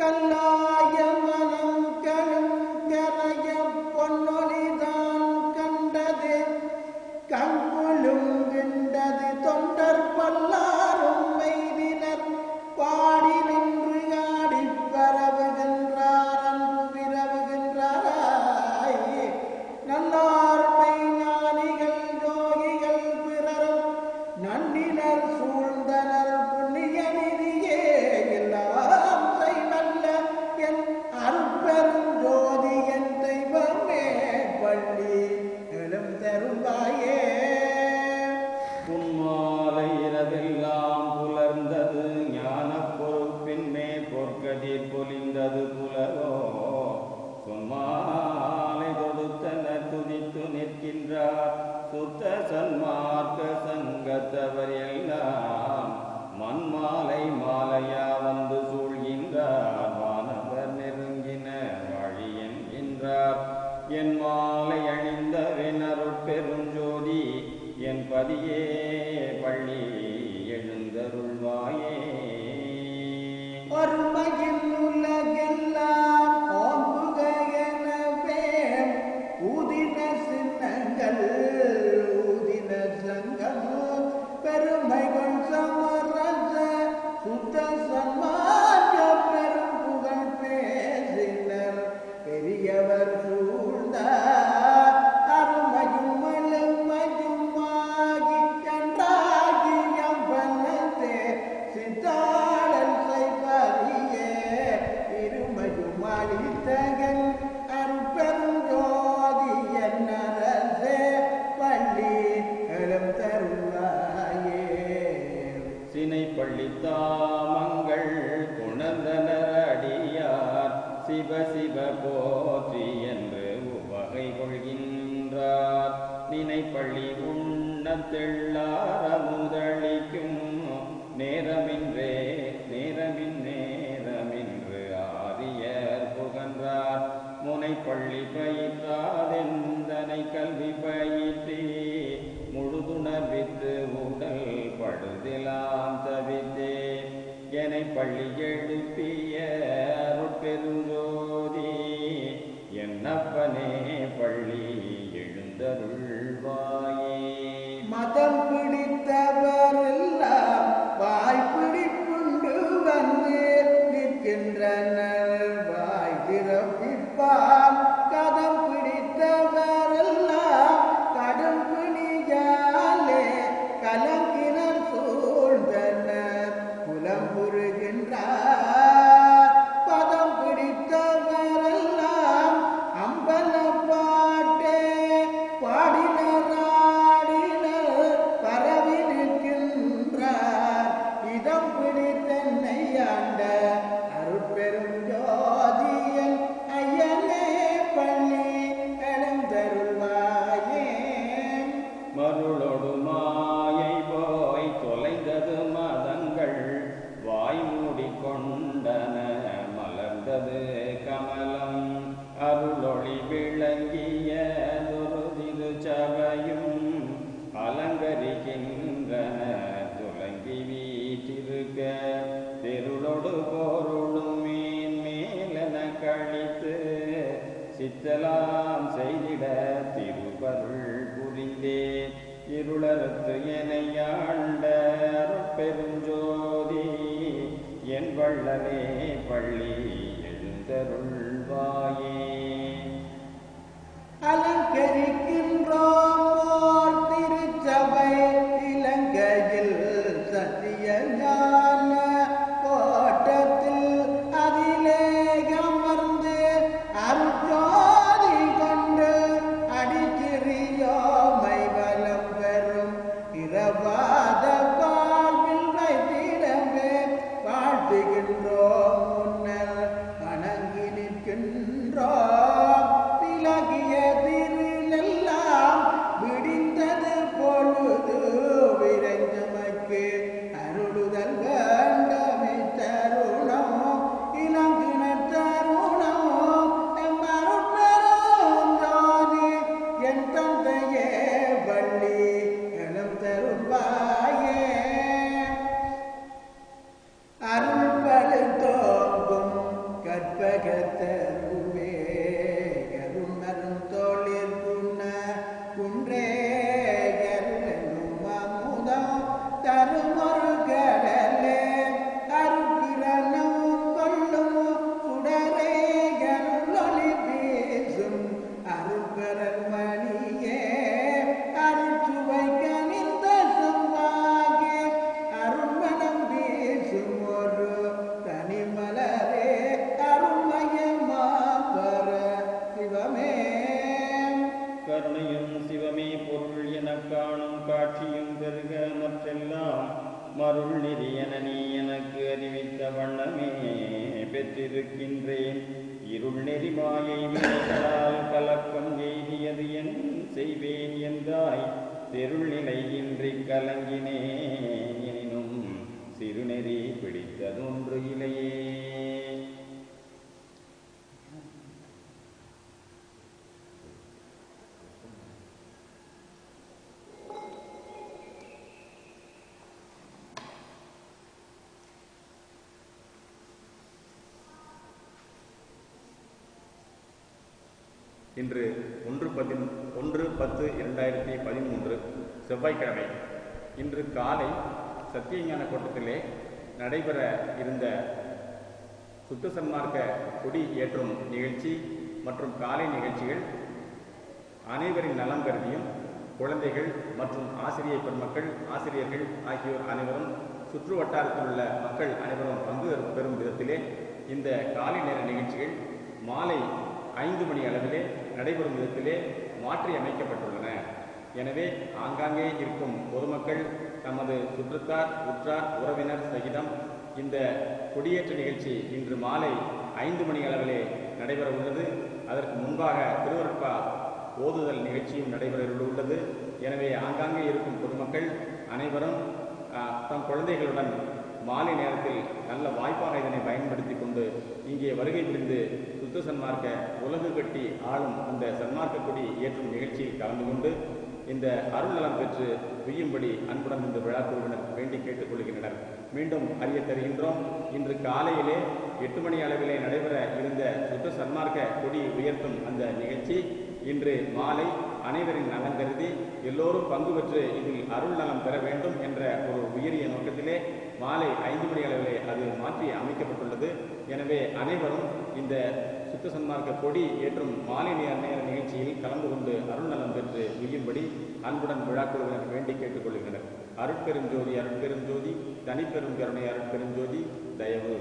கல்லாய மனம் கருங்கரைய பொன்னொலிதான் கண்டது கண்குளும் விண்டது தொண்டர் பல்லாரும் மெய்தினர் பாடி நின்று ஆடி பரவுகின்றார் அன்பு விரவுகின்றாராய் நல்லார் ஞானிகள் யோகிகள் பிறரும் நன்னினர் சூழ்ந்தனர் புண்ணிய நிதியே எல்லாம் செய்வல்ல என் அருட்பெரும் ஜோதி என் தெய்வமே பள்ளி எழும் தருவாயே. புன்மாலை இரவெல்லாம் புலர்ந்தது ஞான பொறுப்பின்மே பொற்கதிர் பொலிந்தது புலரோ சொன்மாலை தொடுத்தனர் துதித்து நிற்கின்றார் சுத்த சன்மார்க்க சங்கத்தவர் எல்லாம் மண்மாலை மாலையா வந்து சூழ்கின்றார் வானவர் நெருங்கின வழி என்கின்றார் என் மாலை அணிந்தவன் அருட்பெருஞ்சோதி என் பதியே பள்ளி எழுந்தருள்வாயே. ஒருமையில் உலகெல்லாம் ஓம்புக எனவே ஊதின சின்னங்கள் ஊதின சங்கமும் பெருமைகள் சமரச சுத்த சன்மார்க்க பெரும் புகழ் பேசினர் பெரியவர் சூழ்ந்தார் அருமையும் அழுமையுமாகி என்றாகி எவ்வளத்தே சித்தாடல் செய்வதியே இருமையும் அளித்தகன் அருட்பெரும் ஜோதி என்னரசே பள்ளி எழும் தருவாயே. சினை பள்ளி தாமங்கள் குணர்ந்தனர் அடியார் சிவ சிவ போற்றி என்று உவகை கொள்கின்றார் நினைப்பள்ளி உண்ணத்தெள்ளார முதலிக்கும் நேரமின்றே நேரமின்று ஆரியர் புகன்றார் முனைப்பள்ளி பயிற்றாதெந்தனை கல்வி பயிற்றி முழுதுணர்வித்து உடல் படுதிலாம் தவித்தே எனை பள்ளி எழுப்பிய அருட்பெருஞ்சோதி என்னப்பனே பள்ளி எழுந்தருள்வாயே. மதம் பிடித்தவரெல்லாம் வாய்ப்பிடிப்புண்டு வந்து நிற்கின்றனர் வாய் திறப்பிப்பான் கதம் பிடித்தவரெல்லாம் கடும் பிணியாலே கலங்கினர் சூழ்ந்தனர் புலம்புறுகின்றார் பதம் பிடித்தவரெல்லாம் அம்பல பாட்டே பாடினர் ஆடினர் பரவி நிற்கின்றார் இதம் பிடித்தன்னை ஆண்ட அருட்பெரும் ஜோதியன் ஐயனே பள்ளி எழுந்தருள்வாயே. மருளொடு மாயை போய் தொலைந்தது மதங்கள் வாய் மூடிக்கொண்டன மலர்ந்தது கமலம் அருளொளி விளங்கிய ஒரு திருச்சபையும் அலங்கரிக்கின்றன துலங்கி வீற்றிருக்க தெருளொடு பொருளும் மேலென கழித்து சித்தலாம் செய்திட திருப்பருள் புரிந்தே இருளறுத்து எனையாண்ட அருட்பெருஞ்சோதி என் வள்ளலே பள்ளி எழுந்தருள்வாயே. அலங்கரிக்கின்றோம் ஓர் திருச்சபை இலங்கையில் சத்திய ஞான கோட்டத்தில் அதிலே அமர்ந்து அருட்ஜோதி கொண்டு அடிக்கிறியோமை வலம் பெறும் இரவாத வாழ்வில் வைத்திடமே வாழ்த்துகின்றோம் முன்னர் வணங்கி நிற்கின்றோம் விலகிய திருளெல்லாம் வண்ணமே பெற்றிருக்கின்றேன். இருள் நெறிமாயை வினைகளால் கலக்கம் எய்தியது என் செய்வேன் என்றாய். தெருள் நிலையின்றி கலங்கினேன் எனினும் சிறுநெறி பிடித்ததொன்று இலையே. இன்று 1/10/2013 செவ்வாய்க்கிழமை. இன்று காலை சத்தியஞான கோட்டத்திலே நடைபெற இருந்த சுத்த சன்மார்க்க கொடி ஏற்றும் நிகழ்ச்சி மற்றும் காலை நிகழ்ச்சிகள் அனைவரின் நலம் கருதியும் குழந்தைகள் மற்றும் ஆசிரிய பெருமக்கள், ஆசிரியர்கள் ஆகியோர் அனைவரும் சுற்று வட்டாரத்தில் உள்ள மக்கள் அனைவரும் பங்கு பெறும் விதத்திலே இந்த காலை நேர நிகழ்ச்சிகள் மாலை 5 மணி அளவிலே நடைபெறும் விதத்திலே மாற்றி அமைக்கப்பட்டுள்ளன. எனவே ஆங்காங்கே இருக்கும் பொதுமக்கள் தமது சுற்றத்தார், உற்றார், உறவினர் சகிதம் இந்த கொடியேற்ற நிகழ்ச்சி இன்று மாலை 5 மணி அளவிலே நடைபெற உள்ளது. அதற்கு முன்பாக திருவருட்பா ஓதுதல் நிகழ்ச்சியும் நடைபெற உள்ளது. எனவே ஆங்காங்கே இருக்கும் பொதுமக்கள் அனைவரும் தம் குழந்தைகளுடன் மாலை நேரத்தில் நல்ல வாய்ப்பாக இதனை பயன்படுத்தி கொண்டு இங்கே வருகை புரிந்து சுத்த சன்மார்க்க உலகு கட்டி ஆளும் அந்த சன்மார்க்க கொடி ஏற்றும் நிகழ்ச்சியில் கலந்து கொண்டு இந்த அருள் நலம் பெற்று உய்யும்படி அன்புடன் இந்த விழா குழுவினர் வேண்டி கேட்டுக்கொள்கின்றனர். மீண்டும் அறிய தருகின்றோம். இன்று காலையிலே 8 மணி அளவிலே நடைபெற இருந்த சுத்த சன்மார்க்க கொடி உயர்த்தும் அந்த நிகழ்ச்சி இன்று மாலை அனைவரின் நலம் கருதி எல்லோரும் பங்கு பெற்று இதில் அருள் நலம் பெற வேண்டும் என்ற ஒரு உயரிய நோக்கத்திலே மாலை 5 மணி அளவிலே அது மாற்றி அமைக்கப்பட்டுள்ளது. எனவே அனைவரும் இந்த சுத்த சன்மார்க்க கொடி ஏற்றும் மாலை நேர நிகழ்ச்சியில் கலந்து கொண்டு அருள் நலம் பெற்று உய்யும்படி அன்புடன் விழாக்குழுவினர் வேண்டி கேட்டுக்கொள்கின்றனர். அருட்பெருஞ்சோதி அருட்பெருஞ்சோதி, தனிப்பெரும் கருணை அருட்பெருஞ்சோதி, தயவு.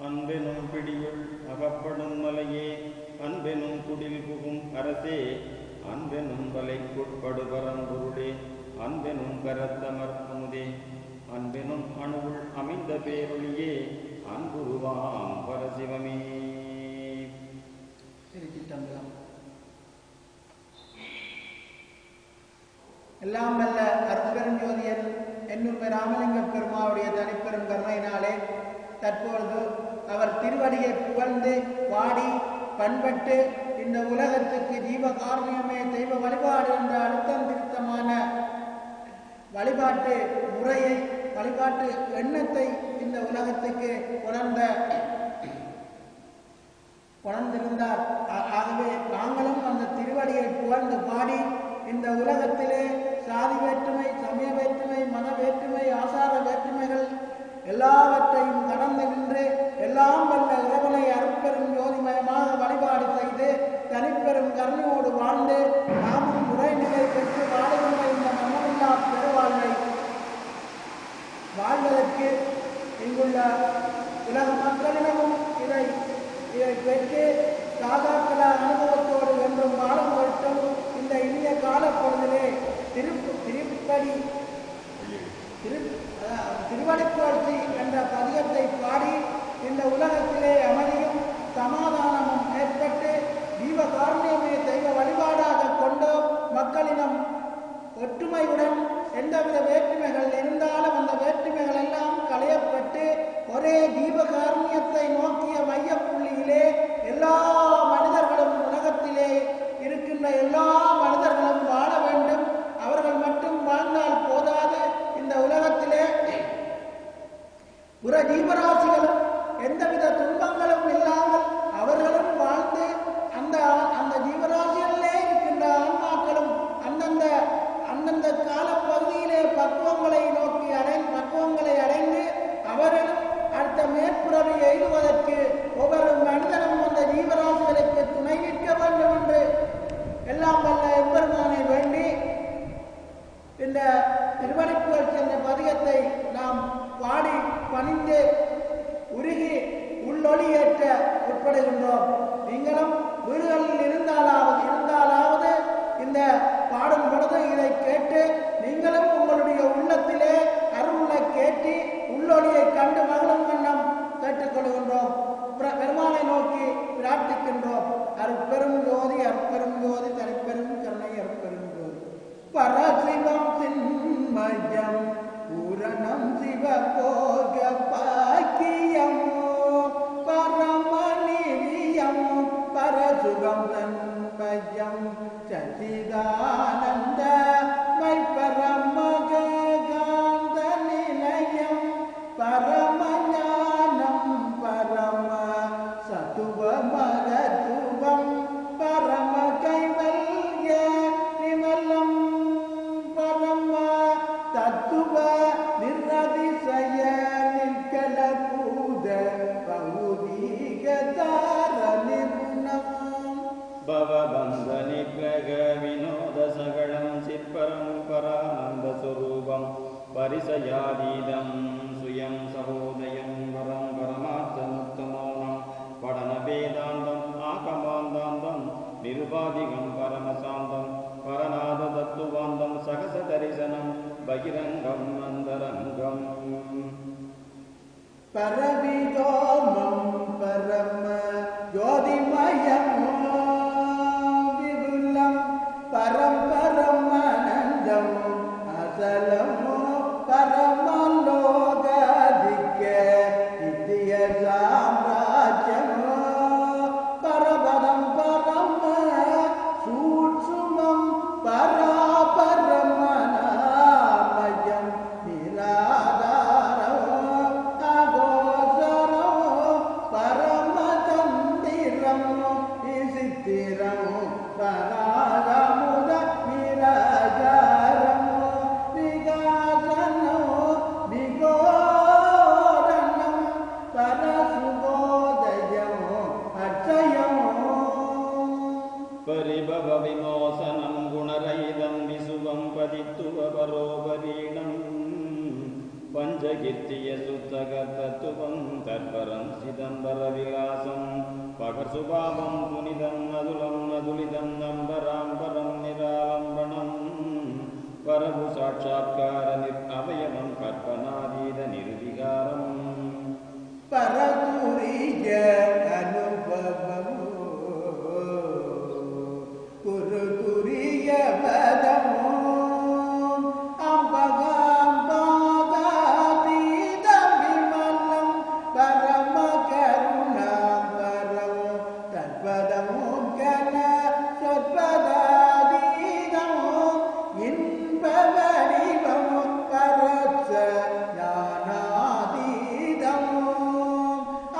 அன்பெனும் பிடியுள் அகப்படும் மலையே, அன்பெனும் குடில் புகும் அரசே, அன்பெனும் வலைக்குட்படு பரம்பொருளே, அன்பெனும் கரத்தமர் அமுதே, அன்பெனும் அணுவுள் அமைந்த பேரொழியே, அன்புருவாம் பரசிவமே. எல்லாம் வல்ல அருட்பெருஞ்சோதியர் என்னும் ராமலிங்க பெருமாவுடைய தனிப்பெரும் கருணையினாலே தற்பொழுது அவர் திருவடியை புகழ்ந்து பாடி பண்பட்டு இந்த உலகத்துக்கு ஜீவ காரணமே தெய்வ வழிபாடு என்ற அழுத்தம் திருத்தமான வழிபாட்டு முறையை, வழிபாட்டு எண்ணத்தை இந்த உலகத்துக்கு கொணர்ந்திருந்தார். ஆகவே நாங்களும் அந்த திருவடியை புகழ்ந்து பாடி இந்த உலகத்திலே சாதி வேற்றுமை, சமய வேற்றுமை, மத வேற்றுமை, ஆசார வேற்றுமைகள் எல்லாவற்றையும் கடந்து நின்று எல்லாம் வல்ல இறைவனை அருட்பெரும் ஜோதிமயமாக தனிப்பெரும் கருணையோடு வாழ்ந்து நாமும் உரைநிலை பெற்று வாழுகின்ற இந்த மன்னமில்லா பெருவாழ்வை வாழ்வதற்கு இங்குள்ள உலக மக்களிடமும் இதை பெற்று சாதாக்கள அனுபவத்தோடு என்றும் வாழும் பொருட்டும் இந்த இனிய காலப்பொழுதிலே திருவடிப்புகழ்ச்சி என்ற பதிகத்தை பாடி இந்த உலகத்திலே அமைதியும் சமாதானமும் ஏற்பட்டு ஜீவகாருண்யமே தெய்வ வழிபாடாக கொண்டு மக்களிடம் ஒற்றுமையுடன் எந்தவித வேற்றுமைகள் இருந்தாலும் அந்த வேற்றுமைகள் எல்லாம் களையப்பட்டு ஒரே ஜீவகாருண்யத்தை நோக்கிய மையப்புள்ளியிலே எல்லா மனிதர்களும் உலகத்திலே இருக்கின்ற எல்லா மனிதர்களும் வாழ வேண்டும். அவர்கள் மட்டும் வாழ்ந்தால் போதாது, இந்த உலகத்திலே புற ஜீவராசிகளும் எந்தவித துன்பங்களும் இல்லாமல் அவர்களும் வாழ்ந்து அந்த ஜீவராசிகளிலே இருக்கின்ற ஆன்மாக்களும் அந்தந்த காலப்பகுதியிலே பக்குவங்களை அடைந்து அவர்களும் அடுத்த மேற்புறவை எய்துவதற்கு ஒவ்வொரு மனிதனும் அந்த ஜீவராசிகளுக்கு துணை நிற்க வேண்டும் என்று எல்லாம் வல்ல எம்பெருமானை வேண்டி இந்த திருவடிப்புகழ்ச்சி என்ற பதிகத்தை நாம் பாடி பணிந்து உருகி உள்ளொளியேற்ற உட்படுகின்றோம். நீங்களும் வீடுகளில் இருந்தாலாவது இந்த பாடும் பொழுது இதை கேட்டு நீங்களும் உங்களுடைய உள்ளத்திலே அருளை கேட்டு உள்ளொளியை கண்டு மகளும் வண்ணம் கேட்டுக்கொள்கின்றோம். பெருமானை நோக்கி பிரார்த்திக்கின்றோம். அருட்பெரும் ஜோதி அருட்பெரும் ஜோதி தனிப்பெரும் கருணை அருட்பெரும் ஜோதி பரசிவம் சின்மயம் பூரணம் சிவபோக பாக்கியம் பரமநிதியம் பரசுகம் தன்மயம் சச்சிதானந்த பரமகாந்த நிலையம் பரமஞானம் பரம சத்துவமகத்துவம் பரம கைவல்ய நிமலம் பரம தத்துவ நிரதிசய நிற்கலபூத பௌதீக தார நிர்ணம் பவபந்த நிகிரக வினோத சகலம் சிற்பரம் பரானந்த சுரூபம் பரிசயாதீதம் சுயம் சகோதயம் வரம் பரமார்த்தமுத்தமோனம் படன வேதாந்தம் ஆகமாந்தாந்தம் நிருபாதிகம் பரமசாந்தம் பரநாத தத்துவாந்தம் சகச தரிசனம் பகிரங்கம் அந்தரங்கம் பரவிதோமம் பரம ஜோதிமயமோ விபுலம் பரம்பரமானந்தம் அசலமோ பரமலோகாதிக்க நித்திய சாம்ராஜ்யமோ பரபரம் பரம சூட்சுமம் பராபரமநாமயம் நிராதாரமோ அகோசரமோ பரமதந்திரமோ விசித்திரமோ பராகமுத நிராஜாரமோ விகாசனோ விகோரணம் பரசுபோதயமோ அட்சயமோ பரிபவ விமோசனம் குணரகிதம் விசுவம் பதித்துவ பரோபரீணம் பஞ்சகித்திய சுத்தக தத்துவம் தற்பரம் சிதம்பர விலாசம் பகர்சுபாவம் புனிதம் அதுலம் அதுலிதம் நம்பராம்பரம் நிராலம்பணம் பரபு சாட்சாத்கார அவயவம் கற்பனாதீத நிர்விகாரம் பரதுரிய அனுபவமோ குருதுரிய பதமோ அம்பகாம்பாதீதம் விமலம் பரம கருணாம் பரமோ தற்பதமோ கன சொற்பதாதீதமோ இன்ப வடிவமோ பரச ஞானாதீதமோ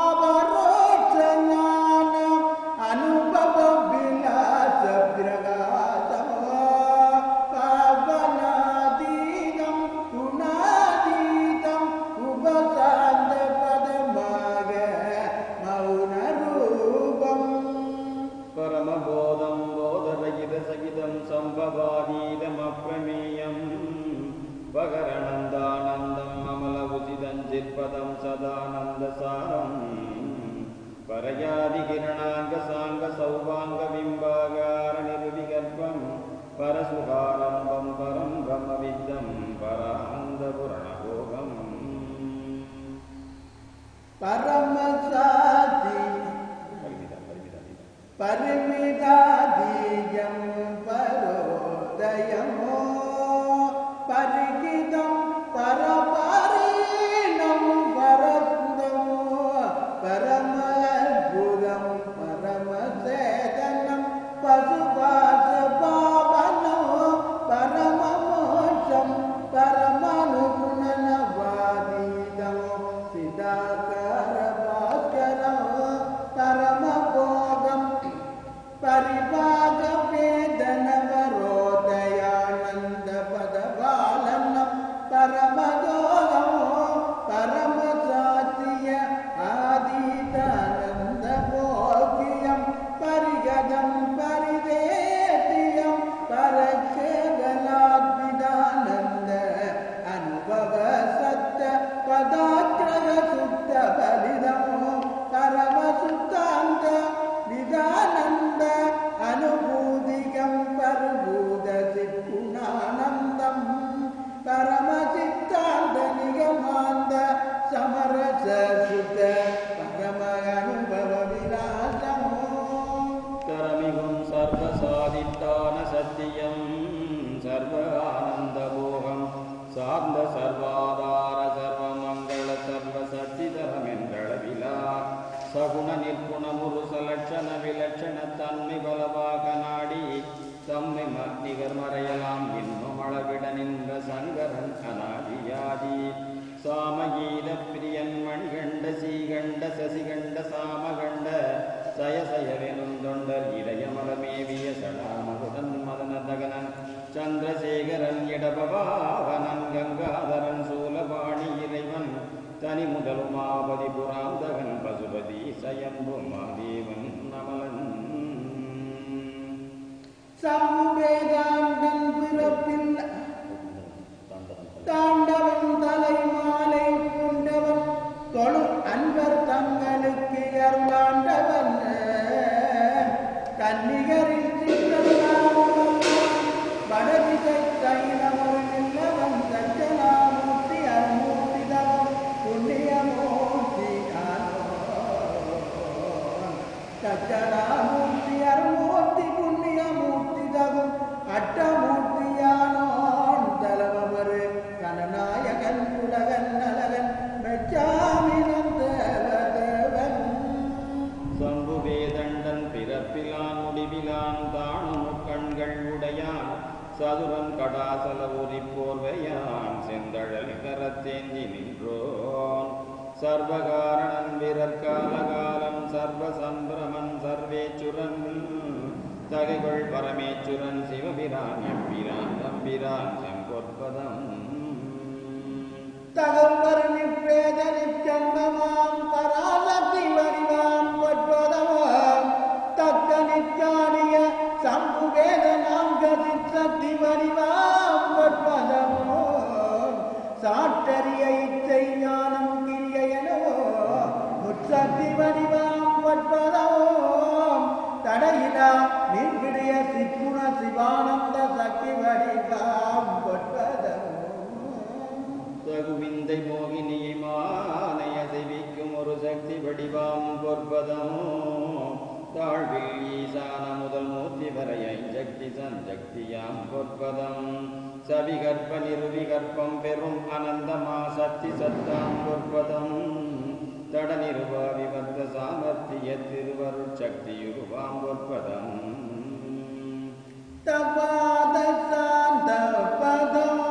அபரோட்ச ஞானம் அனுபவ விலாச பிரகாசமோ பாவனாதீதம் குணாதீதம் உபசாந்த பதமாக மௌன ரூபம் परमबोधं बोधरहितसहितं सम्भवातीतमप्रमेयम् पगरनन्दानन्दम् अमलउचितं चित्पदं सदानन्दसारम् परयादिकिरणाङ्गसाङ्गसौभाङ्गबिम्बागारनिर्विकल्पं परसुहारम्भं परं ब्रह्मविद्धं परानन्दपूर्णभोगम् परमसादि परिमिदादीयं परोदयमो परिगितं परपरिणं परसुदमो परमद्भुतं परमचेतनं पशुपाशपावनो परममोक्षं परमानुगुणनवादीतमो सिद्धाकारभास्करो परमभोगं परिभागवेदनवरोदयानन्दपदबालनं परमयोगमो परमसात्य आदितानन्दभोग्यं परिगदं परिदेतियं परक्षेगलाद्विदानन्द अनुभव सत्य पदाग्रह शुद्ध बलिदमो परमसुतान्त विदानन्द अनुभूतिकं परभूतसिद्गुणानन्दं परमसिद्धान्त निगमान्त समरससुत परम अनुभव विलासमो करमिगुं सर्वसाधिष्ठानसत्यं सर्व आनन्दभोगं சார்ந்த சர்வாதார சர்வமங்கள சர்வசச்சிதரமென்றளவிலா சகுண நிற்குணமுரு சலட்சண விலட்சண தன்மை பலவாக நாடி தம்மை நிகர் மறையலாம் இன்னும் அளவிட நின்ற சங்கரன் அநாதியாதி சாமகீத பிரியன் மணிகண்ட சீகண்ட சசிகண்ட சாமகண்ட சயசயவெனும் தொண்டர் இதயமலமேவிய சடாமகுதன் மதன தகனன் சந்திரசேகரன் இடபவாகனன் கங்காதரன் சூலபாணி இறைவன் தனி முதல் மாபதி புராந்தகன் பசுபதி சயம்பு மாதேவன் நமலன் சம்பேதாண்டன் பிறப்பில் தாண்டவன் தலை மாலை கொண்டவன் தொழு அன்பர் தங்களுக்கு அருளாண்டவன் கன்னிகரில் வடதிசை தைலமொழில்லவன் தட்சணாமூர்த்தி அருமூர்த்திதவன் புண்ணியமூர்த்தி தட்சணாமூர்த்தி அருமூர்த்தி புண்ணியமூர்த்திதவன் அட்டமூர்த்தியானோன் தலவமரு கனநாயகன் உலகன் நலகன் மெச்சாமினன் தேவதேவன் சம்புவேதண்டன் பிறப்பிலான் முடிவிலான் தானும் கண்கள் உடையான் சதுரன் கடாசல உரி போர்வையான் செந்தழல் கரத்தேந்தி நின்றோன் சர்வகாரணன் விரற்காலகாலன் சர்வ சம்பிரமன் சர்வேச்சுரன் தகைகள் பரமேச்சுரன் சிவபிரான் எம்பிரான் தம்பிரான் செம்பொற்பதம் தகவல் நிப்பேதனி சந்தமாம் பராசக்தி வடிவாம் பொற்பதமாம் தக்க நிச்சாரிய சம்புவேதனாம் கதி சக்தி வடிவாம் பொற்பதமோ சாட்டரிய இச்சை ஞானம் கிரியனோ முற்சக்தி வடிவாம் பொற்பதமோ தடையிலா நின்றிடைய சிக்குண சிவானந்த சக்தி வடிவாம் பொற்பதமோ தகுவிந்தை மோகினியை மானைய செவிக்கும் ஒரு சக்தி வடிவாம் பொற்பதமோ தாழ்வில் ஈசான முதல் மூர்த்தி வரை ஐஞ்சக்தி சஞ்சக்தியாம் பொற்பதம் சவிகற்ப நிருவிகற்பம் பெரும் அனந்தமா சக்தி சத்தாம் பொற்பதம் தட நிருபா விவர்த்த சாமர்த்திய திருவருட்சக்தியுருவாம் பொற்பதம் தபாத சாந்த பதம்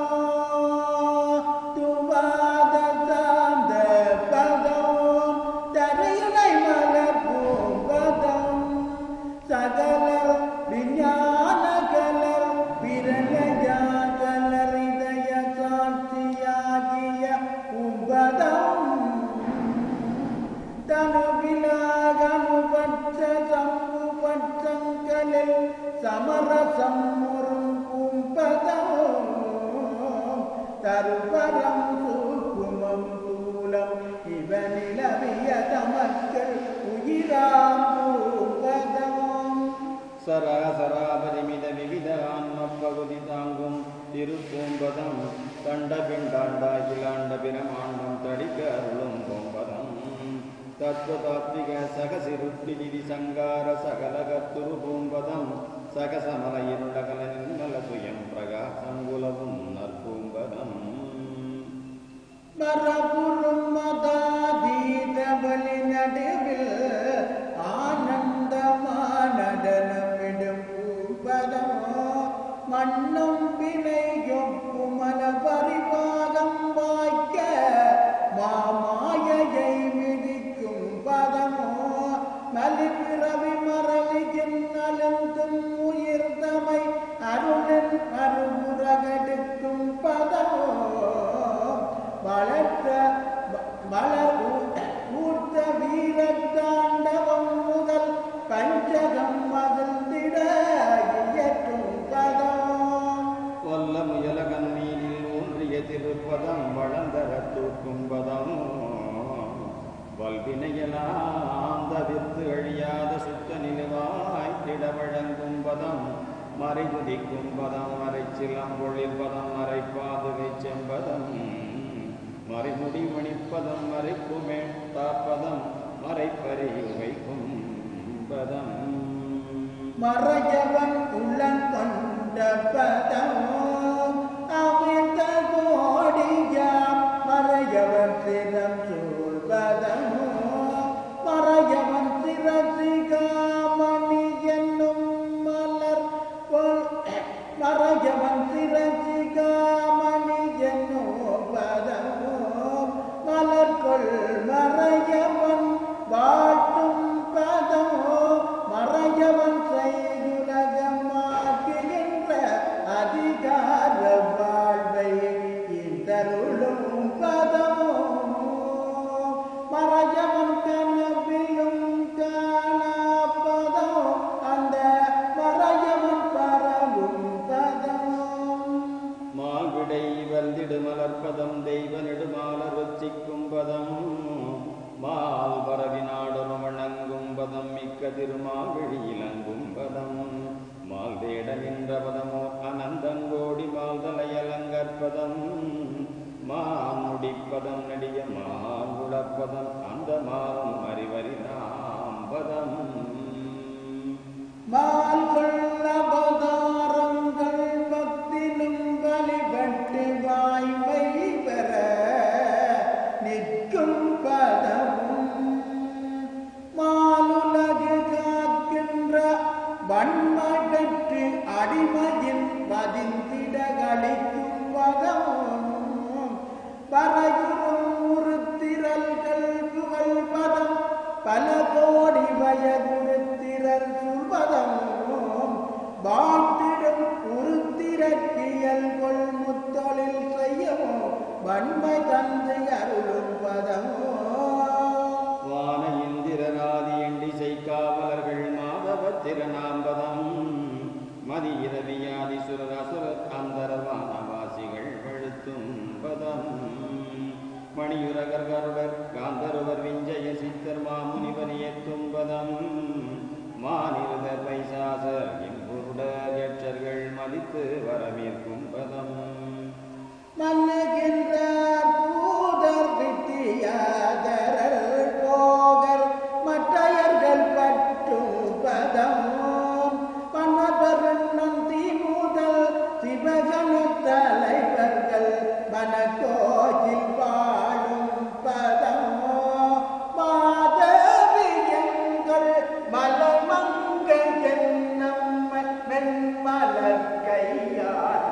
தனுவிலாகனுபட்ச சம்புபட்சம் மணலில் சமரசம் முறும்பதம் தருபரம் சூக்குமம் தூலம் இவனிலவிய தமக்கள் உயிராம் பூம்பதம் சராசராபரிமித விவித ஆன்மப்பகுதி தாங்கும் திருப்பூம்பதம் கண்ட பிண்டாண்டாகிலாண்ட பிரமாண்டம் தடிக்க அருளும் பூம்பதம் தத்துவதாத்விக சகசிருட்டி நிதி சங்கார சகலகத்துரு பூம்பதம் சகசமலையிருளகல நிர்மல சுயம் பிரகாசங்குலவும் நற்பூம்பதம் மரபுறும் மதாதீத வழி நடுவில் ஆனந்தமானடனமிடும் பூம்பதம் மண்ணும் பிணையொப்பு மன பரிபாகம் வாய்க்க மாமாயை மிதிக்கும் பதமோ மலிபிறவி மரளியின் அழுந்தும் உயிர்தமை அருளின் அருமுறகெடுக்கும் பதமோ மலர் ஊர்த்த வீரத்தாண்டவம் முதல் பஞ்சகம் மகிழ்ந்திட இயற்றும் பதம் கொல்ல முயல கண்ணீரில் ஊன்றிய திருப்பதம் வளர்ந்தர தூக்கும் பதம் வல்வினையலாம் தவிர்த்து அழியாத சுத்த நிலுவாய்த்திட வழங்கும் பதம் மறைதுதிக்கும் பதம் மறைச்சிலம்பொழில் பதம் மறைப்பாதுகை செம்பதம் மறைமுடி மணிப்பதம் மறைக்குமே தாப்பதம் மறைப்பறிவு வைக்கும் பதம் மறையவன் உள்ளங்கொண்ட பதமோ அமிர்த கோடியாம் மறையவன் சிரம் சூழ்பதமோ மறையவன் சிரசிகாமணி என்னும் மலர் மறையவன் சிரசிகாமணி என்னும் பதமோ மலர்கொள் மறையவன் வாழ்த்தும் பதமோ மறையவன் செய்துலகமாக்குகின்ற அதிகார வாழ்வை இந்தருளும் பதமோ மறையவன் கனவிலும் காணப்பதமோ அந்த மறையவன் பரவும் பதமோ மாவிடை வந்திடு மலர்பதம் தெய்வ நெடுமால ருச்சிக்கும் பதம் மால் பரவி நாடொரு வணங்கும் பதம் மிக்க திருமாவிழி இலங்கும் பதம் மால் தேட நின்ற பதமோ அனந்தங்கோடி மால் தலையலங்கற்பதம் மான் முடிப்பதம் நடிய மான் உளப்பதம் அந்த மாலும் அறிவறிதாம் பதம் மால் கொள்ள பதாரங்கள் பத்திலும் வழிபட்டு வாய்மை பெற நிற்கும் பதமும் மாலுலகு காக்கின்ற வன்மை பெற்று அடிமையின் பதிந்திட கழிக்கும் பதமும் பறையுறும் உருத்திரல்கள் புகழ் பதம் பல கோடி வயதுருத்திரல் சுல்பதமும் வாழ்த்திடும் உருத்திரக்கியல் கொள் முத்தொழில் செய்யவும் வன்மை தந்தை அருளும் பதமோ வான இந்திரராதி எண்டிசை காவலர்கள் மாதவ திருநாம்பதம் மதி இரவியாதி சுரசுரர் அந்தரவானவாசிகள் வழுத்தும் பதம் மணியுரகர் கருடர் காந்தருவர் விஞ்சய சித்தர் மாமுனிவர் ஏத்தும் பதம் மானிருதர் பைசாசர் இம்புருடர் யட்சர்கள் மதித்து வரவேற்கும் பதம் மன்னுகின்றார் பூதர் வித்தியாதரர் போகர் மற்றையர்கள் பற்றும் பதமோ மன்னபருண்ணம் திமுதல் சிவகண தலைவர்கள் மனக்கோயில் வாழும் பதமோ மாதவியங்கள் மலமங்கள் என்னம் மென்மலர் கையால்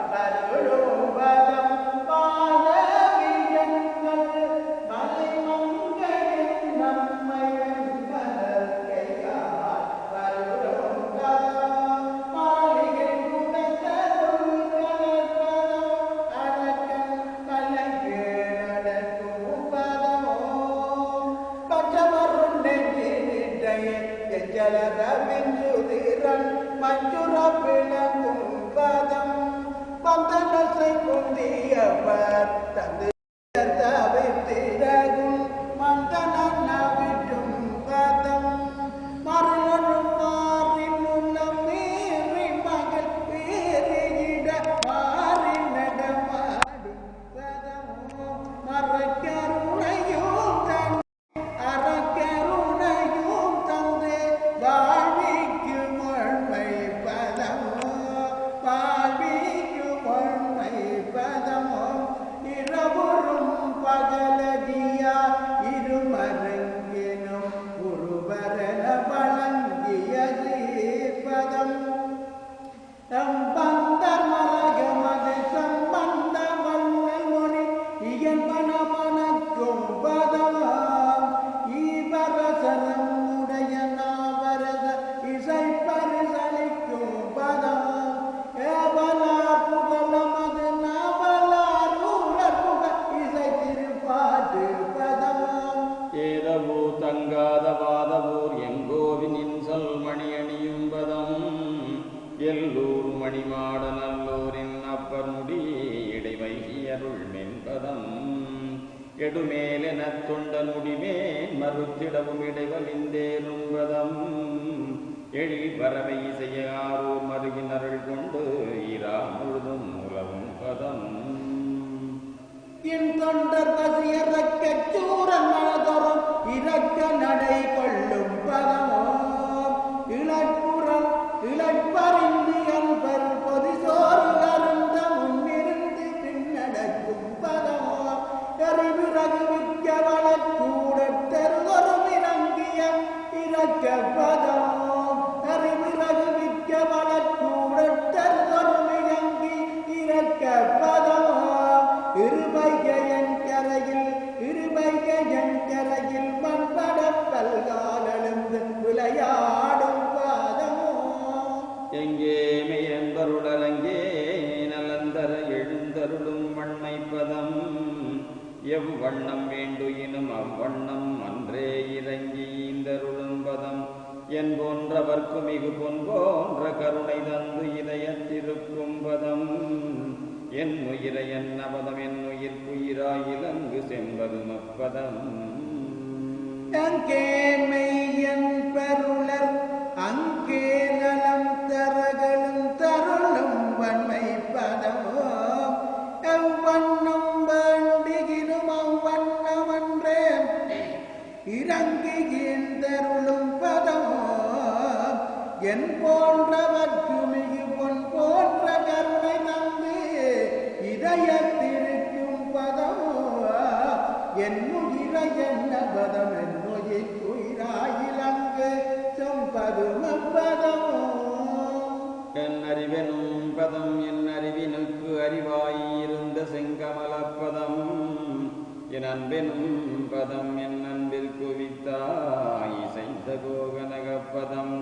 தீயவர் தந்து தவிர்த்திடகும் மந்தன விட்டும் பதம் மறுவரும் மாறின் உள்ளம் மீறி மகள் பேரிட மாறி நடமாடும் பதமோ மறக்கருணையும் தன் அறக்கருணையும் தந்து வாழ்விக்கும் உண்மை பதமோ வாழ்விக்கும் உண்மை பதமோ இரவுறும் பகலதியா இருமரங்கினும் ஒருவரென வழங்கிய பதம் சம்பந்தர் மலகமது சம்பந்த வல்லல் மொழி இயல்பன மனக்கும் பதமாம் ஈவரசனம் உடைய நாவரச இசை பரிசளிக்கும் பதம் ஏவலார் புகழமது நாவலார் ஊழல் புக இசை திருப்பாட்டு பதம் ஏதவோ தங்காத வாதவோர் எங்கோவினின் சொல்மணி அணியும் பதம் எல்லூர் மணிமாட நல்லூரின் அப்பர் முடி இடைவைகியருள் மென்பதம் எடுமேலென தொண்ட முடிமேன் மறுத்திடவும் இடைவலிந்தேறும் பதம் எழில் பறவை செய்யாரோ மருகினருள் கொண்டு இரா முழுதும் உலவும் பதம் என் தொண்டர் பசியறக்க சூரன் மனதொரும் இறக்க நடை கொள்ளும் பதமோ இழப்புறம் இழப்பறிந்து அன்பர் பொதிசோறு அருந்த முன்னிருந்து பின்னடக்கும் பதமோ எறிவிறகு விற்க வளக்கூட தெருதொரும் இறங்கிய இறக்க பதமோ எறிவிறகு விற்க வளக்கூட தெருதொரும் இறங்கி இறக்க பதமோ இருபைகையன் கரையில் மண்பட பல்காலெழுந்து விளையாடும் பாதமோ எங்கே மெய்யன்பருடலங்கே நலந்தர எழுந்தருளும் வண்மை பதம் எவ்வண்ணம் வேண்டுயினும் அவ்வண்ணம் அன்றே இறங்கி இந்தருளும் பதம் என் போன்றவர்க்கு மிகு பொன் போன்ற கருணை தந்து இதயத்திருக்கும் பதம் என் உயிரை என்ன பதம் என் உயிர்க்குயிராயிலங்கு செம்பதும் அப்பதம் அங்கே மெய்யன் பெருளர் அங்கே நலம் தரகளும் தருளும் வன்மை பதமோ எவ்வண்ணம் வேண்டுகினும் அவ்வண்ணமன்றே இறங்கியின் தருளும் பதமோ என் போன்றவர்க்கு மிகு பொன் போன்ற கருணை தந்து இதயத்திருக்கும் பதமோ என் உயிரை என்ன பதம் என் உயிராயிலங்கு செம்பதும பதமோ என் அறிவெனும் பதம் என் அறிவினுக்கு அறிவாயிருந்த செங்கமலப்பதம் என் அன்பெனும் பதம் என் அன்பில் குவித்தாய் செய்த கோகனகப்பதம்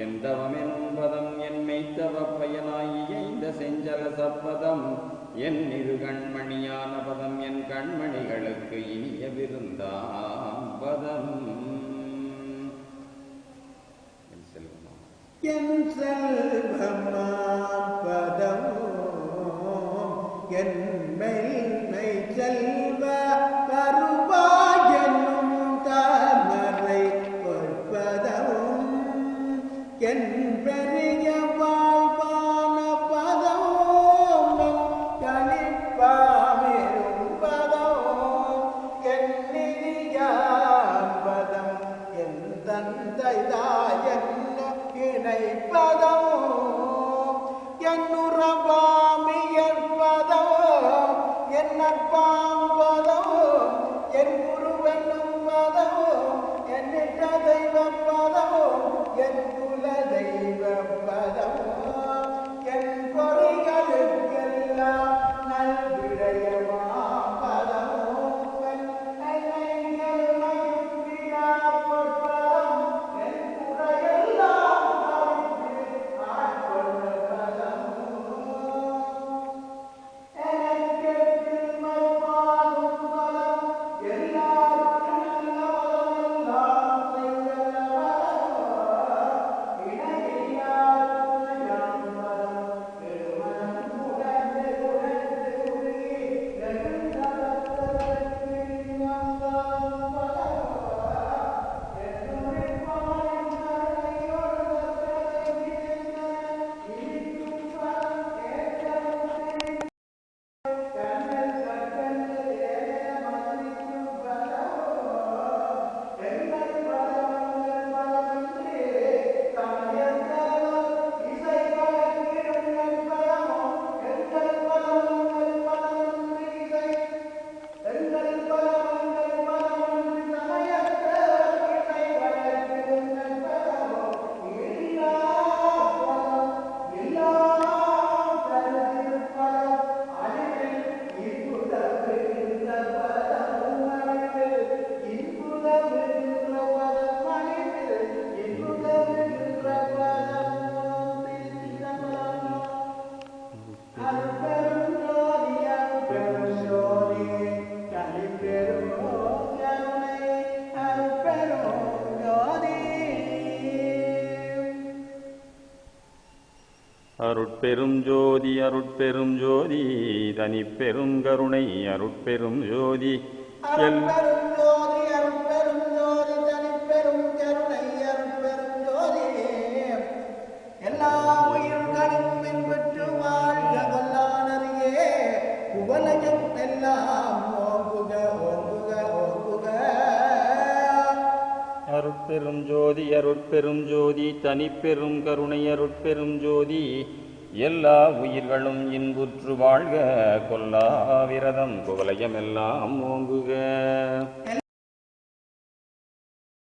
என் தவமெனும் பதம் என் மெய்த்தவ பயனாய் இயைந்த செஞ்சல சப்பதம் என் இரு கண்மணியான பதம் என் கண்மணிகளுக்கு இனிய விருந்தாம் பதம் என் செல்வமா பதமோ என் மெல்மை செல்வ கருவாயனும் தாமரை பொற்பதமும் என் பெரிய வாழ்வான பதமும் கணிப்பாமிரும் பதமும் என் நிதியாம் பதம் என் தந்தை தாயன் இணைப்பதமோ என்னுறவாமியற் பதமோ என் நட்பாம்பதமோ என் குருவென்னும் பதமோ என் நிற்ற தெய்வ பதமோ என் குல தெய்வ பதமோ என் பொறிகளுக்கெல்லாம் நல்விடயமா பதமோ அருட்பெரும் ஜோதி அருட்பெரும் ஜோதி தனிப்பெரும் கருணை அருட்பெரும் ஜோதி அருட்பெரும் ஜோதி அருட்பெரும் ஜோதி தனிப்பெரும் கருணை அருட்பெரும் ஜோதி எல்லா உயிர்களும் மின்பற்று வாழ்க வல்லானறியே குவலயம் எல்லாம் ஓங்குக ஓங்குக ஓங்குக. அருட்பெரும் ஜோதி அருட்பெரும் ஜோதி தனிப்பெரும் கருணை அருட்பெரும் ஜோதி எல்லா உயிர்களும் இன்புற்று வாழ்க கொல்லா விரதம் குவலயம் எல்லாம் ஓங்குக.